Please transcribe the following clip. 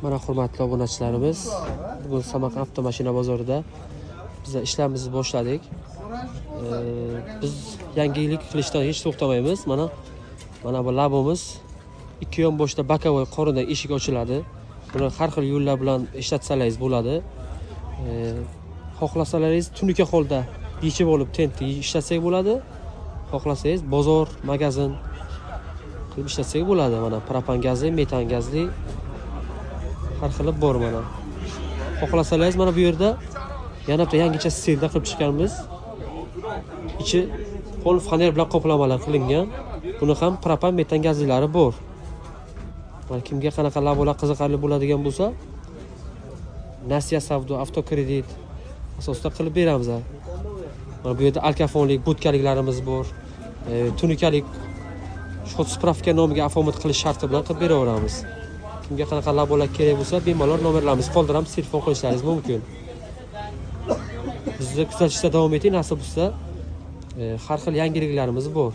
Mana hurmatli obunachilarimiz, bugun Samarqand avtomashina bozorida biz ishlarimizni boshladik. Biz yangilik qilishdan hech to'xtamaymiz. Mana bu labimiz 2 yon boshda bokovoy qo'ridan eshik ochiladi. Buni har xil yo'llar bilan ishlatsangiz bo'ladi. Xohlasalaringiz tunuka holda yechib olib tentni ishlatsak bo'ladi. Xohlasangiz bozor, magazin qilib ishlatsak bo'ladi. Mana propan gazli, metan gazli har xili bor mana. Xohlasalaringiz mana bu yerda yana bitta yangicha stilda qilib chiqqanmiz. Ichi pol faner bilan qoplamalar qilingan. Buni ham propan metan gazlilari bor. Mana kimga qanaqa labolar qiziqarli bo'ladigan bo'lsa, Nasiya savdo avtokredit asosida qilib beramiz. Mana bu yerda alkafonlik, budkaliklarimiz bor. Tunikalik shot spravka nomiga afomat qilish sharti bilan qilib beraveramiz. Kimga qanaqa labolar kerak bo'lsa, bemalol nomerlarimizni qoldiramiz, telefon qilishlaringiz mumkin. Bizni kuzatishda davom eting, nasib bo'lsa har xil yangiliklarimiz bor.